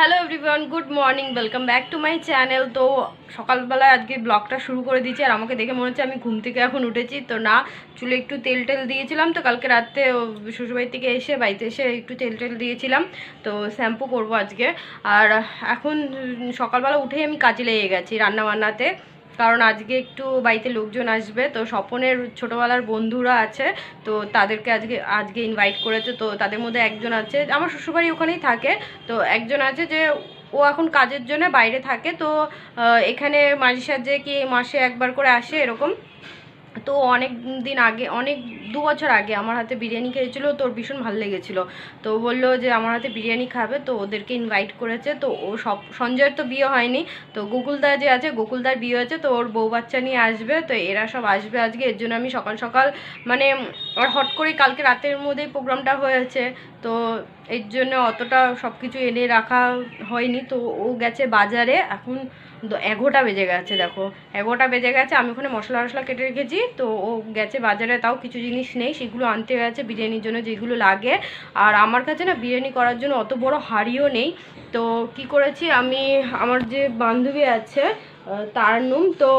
Hello everyone, good morning, welcome back to my channel. তো সকালবেলায় আজকে ব্লগটা শুরু করে দিয়েছি। আর আমাকে দেখে মনে হচ্ছে আমি ঘুম থেকে এখন উঠেছি। তো না, চুলে একটু তেল দিয়েছিলাম। তো কালকে রাতে শ্বশুরবাড়ি থেকে এসে বাড়িতে এসে একটু তেল দিয়েছিলাম। তো শ্যাম্পু করব আজকে। আর এখন সকালবেলা উঠেই আমি কাজে লেগে গেছি রান্নাবান্নাতে, কারণ আজকে একটু বাড়িতে লোকজন আসবে। তো স্বপনের ছোটোবেলার বন্ধুরা আছে, তো তাদেরকে আজকে ইনভাইট করেছে। তো তাদের মধ্যে একজন আছে, আমার শ্বশুরবাড়ি ওখানেই থাকে। তো একজন আছে যে ও এখন কাজের জন্য বাইরে থাকে। তো এখানে মাঝে সাঝে কি মাসে একবার করে আসে এরকম। তো অনেক দিন আগে, অনেক 2 বছর আগে আমার হাতে বিরিয়ানি খেয়েছিল। তোর ভীষণ ভালো লেগেছিলো। তো বললো যে আমার হাতে বিরিয়ানি খাবে, তো ওদেরকে ইনভাইট করেছে। তো ও সঞ্জয়ের তো বিয়ে হয়নি, তো গোকুলদা যে আছে, গোকুলদার বিয়ে হয়েছে। তো ওর বউ বাচ্চা নিয়ে আসবে। তো এরা সব আসবে আজকে। এর জন্য আমি সকাল সকাল মানে আর হট করেই কালকে রাতের মধ্যেই প্রোগ্রামটা হয়েছে। তো এর জন্য অতটা সব কিছু এনে রাখা হয়নি। তো ও গেছে বাজারে, এখন 11টা বেজে গেছে। দেখো 11টা বেজে গেছে, আমি ওখানে মশলা কেটে রেখেছি। তো ও গেছে বাজারে, তাও কিছু জিনিস নেই, সেগুলো আনতে গেছে বিরিয়ানির জন্য যেগুলো লাগে। আর আমার কাছে না বিরিয়ানি করার জন্য অত বড় হাঁড়িও নেই। তো কি করেছি আমি, আমার যে বান্ধবী আছে তারনুম, তো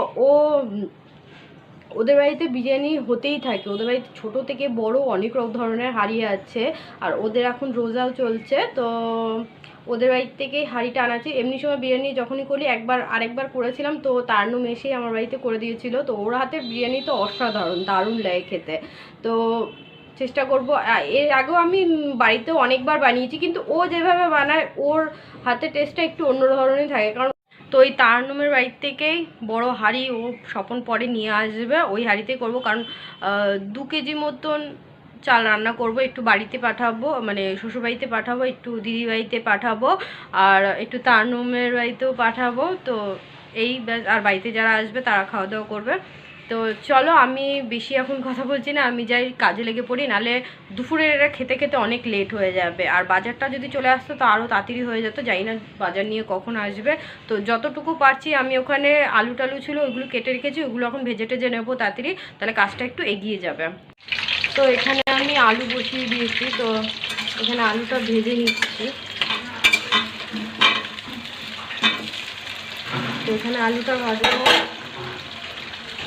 ওদের বাড়িতে বিরিয়ানি হতেই থাকে। ওদের বাড়িতে ছোটো থেকে বড় অনেক ধরনের হাঁড়ি আছে। আর ওদের এখন রোজাও চলছে, তো ওদের বাড়ি থেকেই হাঁড়িটা আনাচ্ছি। এমনি সময় বিরিয়ানি যখনই করি আরেকবার করেছিলাম, তো তারনুম এসেই আমার বাড়িতে করে দিয়েছিল। তো ওর হাতের বিরিয়ানি তো অসাধারণ, দারুণ লাগে খেতে। তো চেষ্টা করব। এর আগেও আমি বাড়িতেও অনেকবার বানিয়েছি, কিন্তু ও যেভাবে বানায় ওর হাতে টেস্টটা একটু অন্য ধরনের থাকে। কারণ তো ওই তারনুমের বাড়ির থেকেই বড় হাঁড়ি ও স্বপন পরে নিয়ে আসবে, ওই হাঁড়িতেই করব। কারণ 2 কেজি মতন চাল রান্না করব। একটু বাড়িতে পাঠাবো, মানে শ্বশুরবাড়িতে পাঠাবো, একটু দিদি বাড়িতে পাঠাবো, আর একটু তারনুমের বাড়িতেও পাঠাবো। তো এই আর বাড়িতে যারা আসবে তারা খাওয়া দাওয়া করবে। তো চলো, আমি বেশি এখন কথা বলছি না, আমি যাই কাজে লেগে পড়ি, নাহলে দুপুরের এরা খেতে খেতে অনেক লেট হয়ে যাবে। আর বাজারটা যদি চলে আসতো তো আরও তাড়াতাড়ি হয়ে যেত, জানি না বাজার নিয়ে কখন আসবে। তো যতটুকু পারছি আমি ওখানে আলু টালু ছিল ওইগুলো কেটে রেখেছি, ওগুলো এখন ভেজে টেজে নেবো তাড়াতাড়ি, তাহলে কাজটা একটু এগিয়ে যাবে। তো এখানে আমি আলু বসিয়ে দিয়েছি, তো এখানে আলুটা ভেজে নিচ্ছি। তো এখানে আলুটা ভাজবো,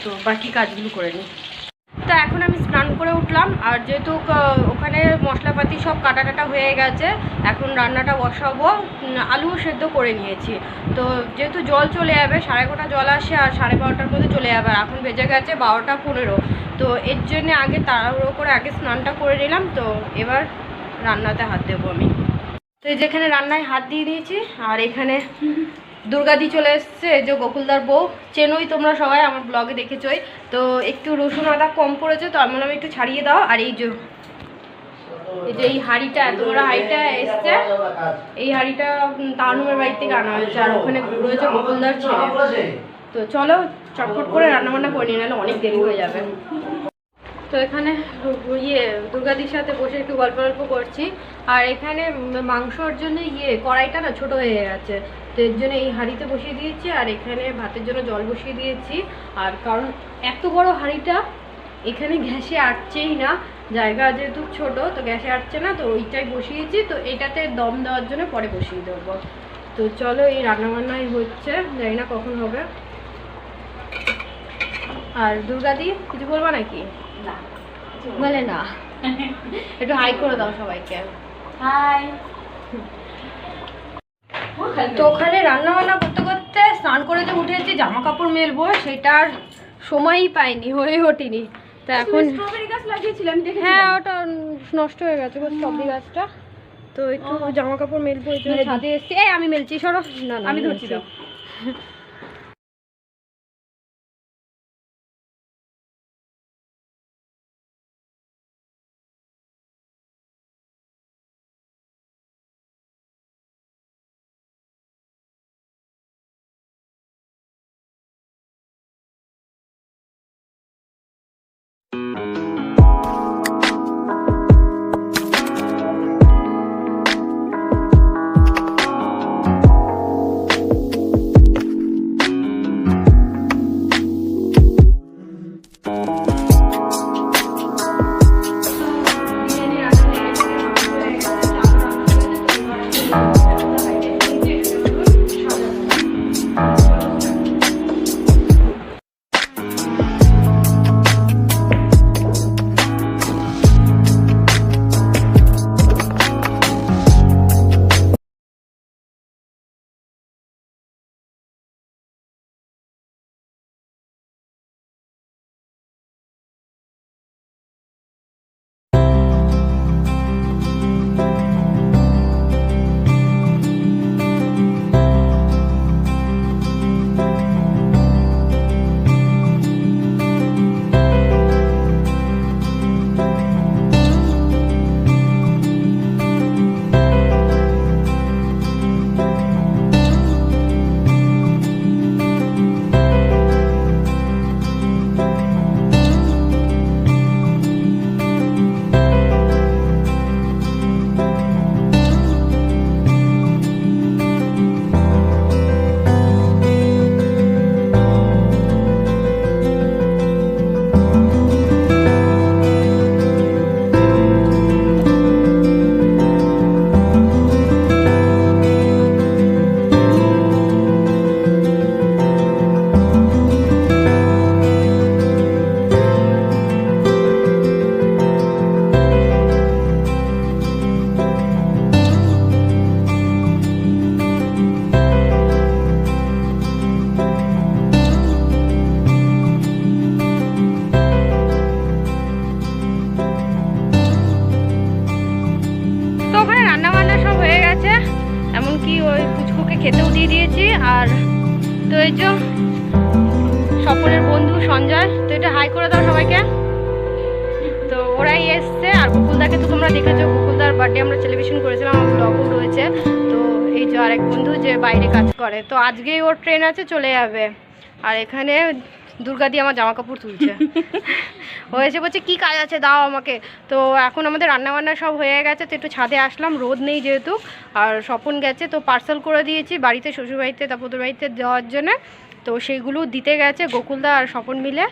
তো বাকি কাজগুলো করে নিই। তো এখন আমি স্নান করে উঠলাম, আর যেহেতু ওখানে মশলাপাতি সব কাটা হয়ে গেছে, এখন রান্নাটা বসাবো। আলুও সেদ্ধ করে নিয়েছি। তো যেহেতু জল চলে যাবে, 11:30 জল আসে, আর 12:30টার মধ্যে চলে যাবে। আর এখন বেজে গেছে 12:15। তো এর জন্যে আগে তাড়াহুড়ো করে আগে স্নানটা করে নিলাম। তো এবার রান্নাতে হাত দেবো আমি। তো এই যেখানে রান্নায় হাত দিয়ে দিয়েছি, আর এখানে দুর্গাদি চলে এসছে, এই যে গোকুলদার বউ, চেনোই তোমরা সবাই, আমার ব্লগে দেখেছোই। তো একটু রসুন আদা কম পড়েছে, তো আমি একটু ছাড়িয়ে দাও। আর এই যে এই হাঁড়িটা, এত বড় হাঁড়িটা এসছে, এই হাঁড়িটা তারনুমের বাড়ি থেকে আনা হয়েছে। আর ওখানে রয়েছে গোকুলদার ছেলে। তো চলো চটপট করে রান্নাবান্না করে নিয়ে, নাহলে অনেক দেরি হয়ে যাবে। তো এখানে দুর্গাদির সাথে বসে একটু গল্প করছি। আর এখানে মাংসর জন্য কড়াইটা না ছোট হয়ে গেছে, তো এর জন্য এই হাঁড়িতে বসিয়ে দিয়েছি। আর এখানে ভাতের জন্য জল বসিয়ে দিয়েছি। আর কারণ এত বড় হাঁড়িটা এখানে গ্যাসে আটছেই না, জায়গা যেহেতু ছোট, তো গ্যাসে আটছে না, তো ওইটাই বসিয়েছি। তো এটাতে দম দেওয়ার জন্য পরে বসিয়ে দেবো। তো চলো, এই রান্নাবান্নাই হচ্ছে, জানি না কখন হবে। আর দুর্গাদি কিছু বলবো নাকি? না, বলে না। একটু হাই করে দাও সবাইকে। হাই। তো ওখানে রান্নাবান্না করতে করতে স্নান করে যে উঠেছি, জামা কাপড় মেলবো সেটার সময়ই পাইনি, হয়ে ওঠেনি। তো এখন স্ট্রবেরি গাছ লাগিয়েছিলাম, হ্যাঁ ওটা নষ্ট হয়ে গেছে স্ট্রবেরি গাছটা। তো একটু জামা কাপড় মেলবো, এই জন্য ছাদে এসছি। এই আমি মেলছি, সরো। না আমি ধরছি। ওকে খেতে উঠিয়ে দিয়েছি। আর তো এই যে স্বপনের বন্ধু সঞ্জয়, তো এটা হাই করে দাও সবাইকে। তো ওরাই এসছে। আর গোকুলদাকে তো তোমরা দেখেছো, গোকুলদার বার্থডে আমরা সেলিব্রেশন করেছিলাম, আমার ব্লগও রয়েছে। তো এই যে আরেক বন্ধু যে বাইরে কাজ করে, তো আজকেই ওর ট্রেন আছে, চলে যাবে। আর এখানে দুর্গা দিয়ে আমার জামা কাপড় তুলছে। ও এসে বলছে কী কাজ আছে দাও আমাকে। তো এখন আমাদের রান্নাবান্না সব হয়ে গেছে, তো একটু ছাদে আসলাম, রোদ নেই যেহেতু। আর স্বপন গেছে, তো পার্সেল করে দিয়েছি বাড়িতে, শ্বশুরবাড়িতে তারপর বাড়িতে দেওয়ার জন্যে। তো সেইগুলো দিতে গেছে গোকুলদা আর স্বপন মিলে।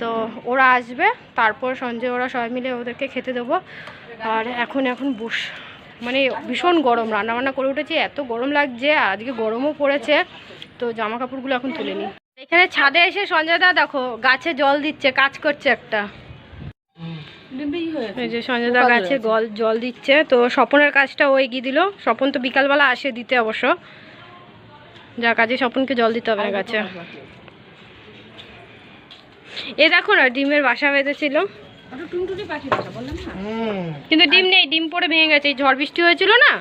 তো ওরা আসবে, তারপর সঞ্জয় ওরা সবাই মিলে ওদেরকে খেতে দেবো। আর এখন মানে ভীষণ গরম, রান্নাবান্না করে উঠেছি, এত গরম লাগছে। আর আজকে গরমও পড়েছে, তো জামা কাপড়গুলো এখন তুলে নিই। এখানে ছাদে এসে সঞ্জয় দা দেখো গাছে জল দিচ্ছে, কাজ করছে একটা। এই যে সঞ্জয় দা গাছে জল দিচ্ছে। তো স্বপনের কাজটা ও এগিয়ে দিল। স্বপন তো বিকালবেলা আসে দিতে অবশ্য, যা কাজে স্বপনকে জল দিতে হবে না গাছে। এ দেখো না ডিমের বাসা বেঁধেছিল, কিন্তু ডিম নেই, ডিম পড়ে ভেঙে গেছে। এই ঝড় বৃষ্টি হয়েছিল না,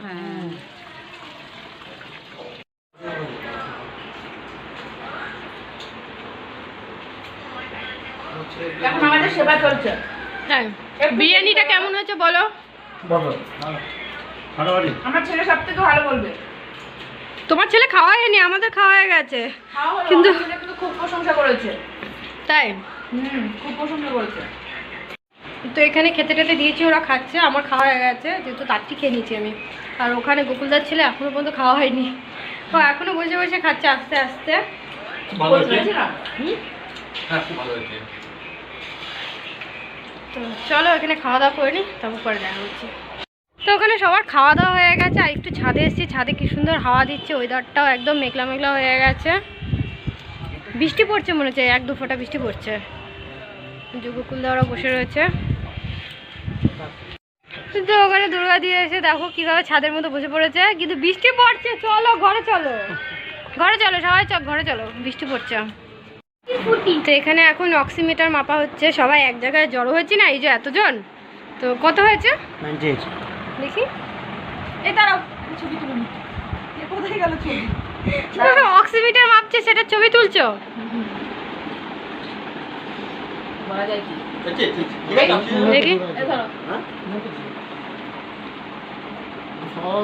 এখন আমাদের সেবা চলছে। হ্যাঁ, বিরিয়ানিটা কেমন হয়েছে বলো? আমার ছেলে সব থেকে ভালো বলবে। তোমার ছেলে খাওয়ায়নি, আমাদের খাওয়া হয়ে গেছে, কিন্তু খুব প্রশংসা করেছে। তাই খুব প্রশংসা করেছে। তো এখানে খেতে টেতে দিয়েছি, ওরা খাচ্ছে, আমার খাওয়া হয়ে গেছে যেহেতু তারটি খেয়ে নিয়েছি আমি। আর ওখানে গোকুলদার ছেলে এখনো পর্যন্ত খাওয়া হয়নি, ও এখনো বসে বসে খাচ্ছে আস্তে আস্তে। তো চলো এখানে খাওয়া দাওয়া করে নি, তারপর পরে দেখা হচ্ছে। তো ওখানে সবার খাওয়া দাওয়া হয়ে গেছে, আর একটু ছাদে এসেছি, ছাদে কি সুন্দর হাওয়া দিচ্ছে, ওয়েদারটাও একদম মেঘলা মেঘলা হয়ে গেছে। বৃষ্টি পড়ছে মনে হচ্ছে, 1-2 ফোঁটা বৃষ্টি পড়ছে। গোকুলদা ওরা বসে রয়েছে। তো ওখানে দুর্গা দিয়ে এসে দেখো কিভাবে ছাদের মতো বসে পড়েছে, কিন্তু বৃষ্টি পড়ছে। চলো ঘরে চলো, ঘরে চলো সবাই, ঘরে চলো, বৃষ্টি পড়ছে। তো এখানে এখন অক্সিমিটার মাপা হচ্ছে, সবাই এক জায়গায় জড়ো হয়েছে না, এই যে এতজন। তো কত হয়েছে দেখি, এই দাঁড়াও ছবি তুলে নি। কোথায় গেল ছবি? অক্সিমিটার মাপছে, সেটা ছবি তুলছো? বলা যায় কি? দেখি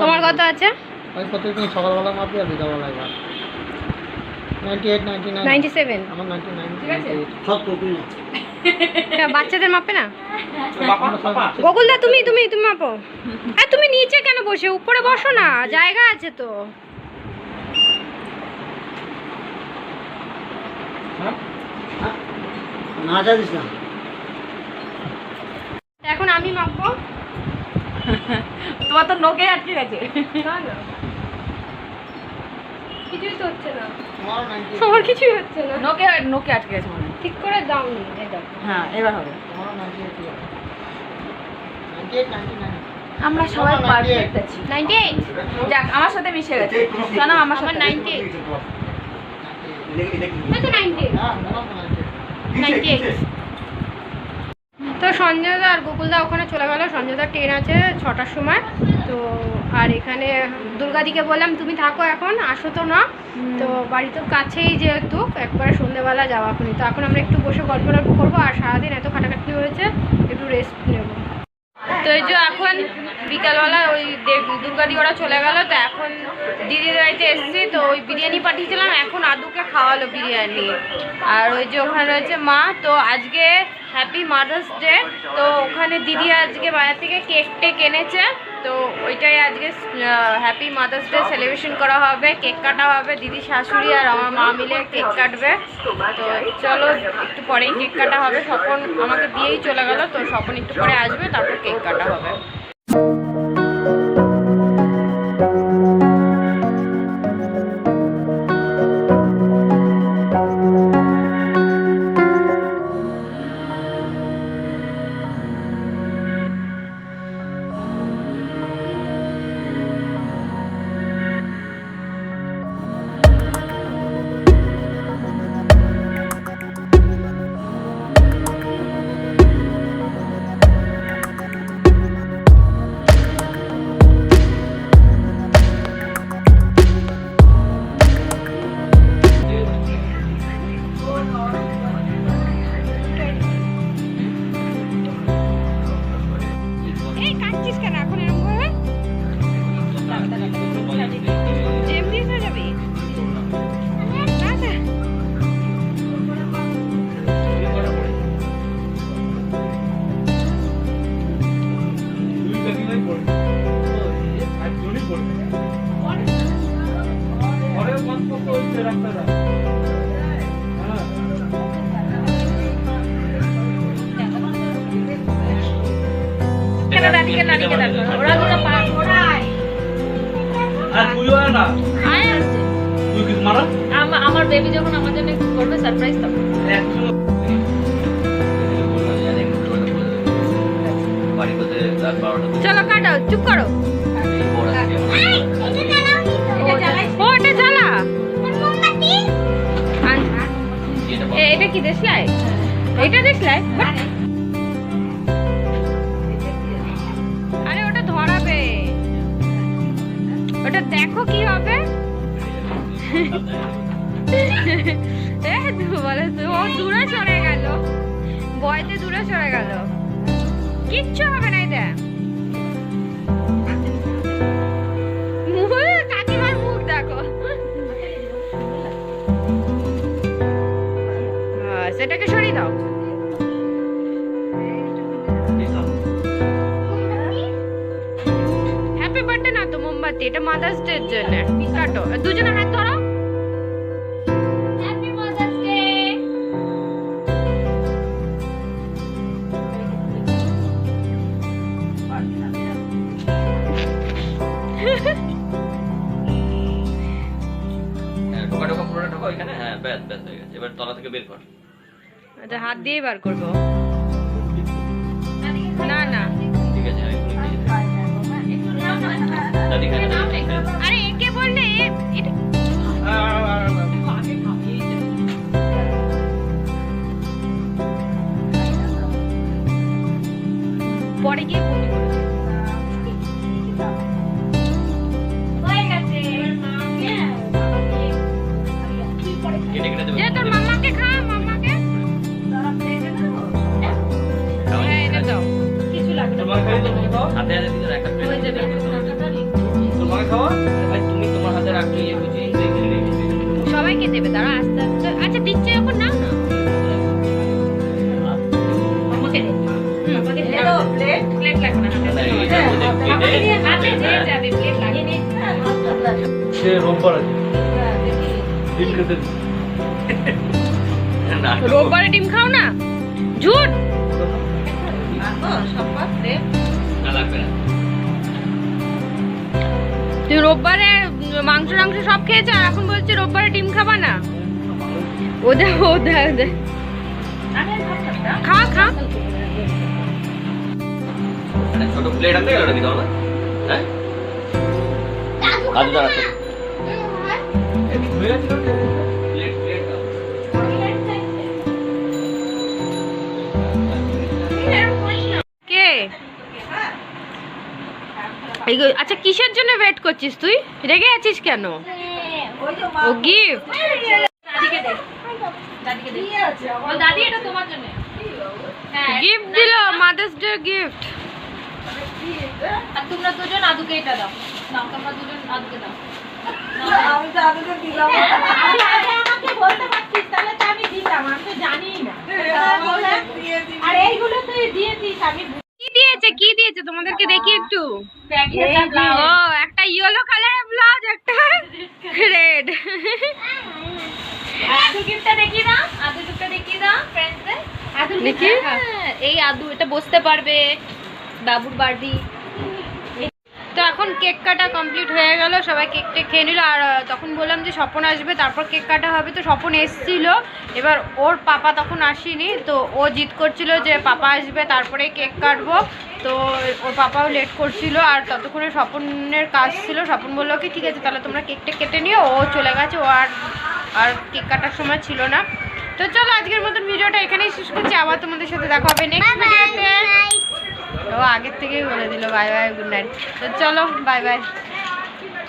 তোমার কত আছে? ওই প্রতিদিন সকালবেলা মাপি আর বিকালবেলা একবার। 98 99 97। আমার 99 ঠিক আছে। সব প্রতিদিন বাচ্চাদের মাপে না? গোকুলদা তুমি তুমি তুমি মাপো। আর তুমি নিচে কেন বসে, উপরে বসো না, জায়গা আছে তো। না জানিস না, এখন আমি মাপবো। তোমার তো নোকে আটকে গেছে। কিছুই তো হচ্ছে না, আমার 98 আমার কিছুই হচ্ছে না। নোকে আটকে গেছে মনে হয়। ঠিক করে দাও নি, এই দেখো। হ্যাঁ এবার হবে। আমার 98 98 99 আমরা সবাই পারফেক্ট আছি। 98। যাক আমার সাথে মিশে গেছে। কেন আমার আমার সাথে 98। না তো 98। না আমার 98। তো সঞ্জয়দা আর গোকুলদা ওখানে চলে গেল, সঞ্জয়দার ট্রেন আছে 6টার সময়। তো আর এখানে দুর্গাদিকে বললাম তুমি থাকো, এখন আসো তো না, তো বাড়ি তো কাছেই যেহেতু, একবারে সন্ধ্যেবেলা যাওয়া এখনই। তো এখন আমরা একটু বসে গল্প করবো, আর সারাদিন এত খাটাখাটনি হয়েছে, একটু রেস্ট নেব। তো এই যে এখন বিকালবেলা ওই দুর্গাদি ওরা চলে গেল, তো এখন দিদির বাড়িতে এসেছি। তো ওই বিরিয়ানি পাঠিয়েছিলাম, এখন আদুকে খাওয়ালো বিরিয়ানি। আর ওই যে ওখানে রয়েছে মা। তো আজকে হ্যাপি মাদার্স ডে, তো ওখানে দিদি আজকে বাজার থেকে কেক টেক এনেছে, তো ওইটাই আজকে হ্যাপি মাদার্স ডে সেলিব্রেশন করা হবে, কেক কাটা হবে, দিদি শাশুড়ি আর আমার মা মিলে কেক কাটবে। তো চলো একটু পরেই কেক কাটা হবে, স্বপন আমাকে দিয়েই চলে গেল, তো স্বপন একটু পরে আসবে, তারপর কেক কাটা হবে। দাদিকে দাদিকে দেখো ওরা দুটো পার ওরাই আয় আসছে আমার বেবি যখন আমার জন্য করবে সারপ্রাইজ তখন চলো কাটাও, চুপ করো। ও এটা জ্বালা। এটা কি দেশলাই? এটা দেশলাই? আরে ওটা ধরাবে, ওটা দেখো কি হবে। ও দূরে সরে গেল, বয়তে দূরে সরে গেল, কিচ্ছু হবে না। এটা কাকিমার মুখ দেখো, সেটাকে সরিয়ে দাও। হ্যাপি বার্থডে না তো মোমবাতি, এটা মাদার্স ডে এর জন্য। কাটো, দুজনে হাত ধরো। Happy mother's day. আচ্ছা, হাত দিয়ে বার করবো না না। আরে একে বললে পরে গিয়ে বমি করেছে। যে তোর মাম্মাকে খা, মাম্মাকে এনে দাও। কিছু লাগবে না, হাতে হাতে দিতে একটা প্লেট হয়ে যাবে। তোমাকে খাওয়া ভাই, তুমি তোমার হাতে রাখো, ইয়ে বুঝি সবাইকে দেবে। দাঁড়া আস্তে আস্তে। আচ্ছা দিচ্ছে এখন, নাও না। আমাকে দে, আমাকে দে দাও। প্লেট প্লেট লাগবে না, হাতে যে যাবে প্লেট লাগে নে। সে রোববার আছে, ডিম খেতে না। রোববারে ডিম খাও না? ঝুট। না লাগবে না। তুই রোববারে মাংস টাংস সব খেয়েছ, আর এখন বলছে রোববারে ডিম খাবা না? ওদের ওদের খা খা। ছোট প্লেট আছে, ওটা দিতে হবে। হ্যাঁ আজ দাঁড়াতে কে? আচ্ছা, কিসের জন্য ওয়েট করছিস তুই? রেগে আছিস কেন? ও গিফট। দাদিকে দে, দাদিকে দে। বল দাদি এটা তোমার জন্য। হ্যাঁ গিফট দিল, মাদার্স ডে গিফট। আর তোমরা দুজন আদুকে এটা দাও। নাও তোমরা দুজন আদুকে দাও। আমি তো আদুকে দিলাম। আমাকে বলতে পারছিস তাহলে তো আমি দিতাম, আমি তো জানিই না। আর এইগুলো তুই দিয়েছিস, আমি কি দিয়েছে, কি দিয়েছে তোমাদেরকে দেখি একটু। ব্লাউজ। ও একটা ইয়েলো কালারের ব্লাউজ, একটা রেড। আদু গিফটটা দেখি না, আদু গিফটটা দেখি না ফ্রেন্ডসদের। আদু দেখি। এই আদু এটা বসতে পারবে, বাবুর বার্থডে। তো এখন কেক কাটা কমপ্লিট হয়ে গেল, সবাই কেকটা খেয়ে নিল। আর তখন বললাম যে স্বপন আসবে, তারপর কেক কাটা হবে। তো স্বপন এসেছিল, এবার ওর পাপা তখন আসেনি। তো ও জিদ করছিল যে পাপা আসবে তারপরে কেক কাটবো। তো ওর পাপাও লেট করছিল, আর ততক্ষণে স্বপনের কাজ ছিল। স্বপন বললো কি ঠিক আছে তাহলে তোমরা কেকটা কেটে নিও। ও চলে গেছে, ও আর কেক কাটার সময় ছিল না। তো চলো আজকের মতন ভিডিওটা এখানেই শেষ করছি। আবার তোমাদের সাথে দেখা হবে নেক্সট ভিডিওতে। ও আগের থেকেই বলে দিল বাই বাই, গুড নাইট। তো চলো বাই বাই।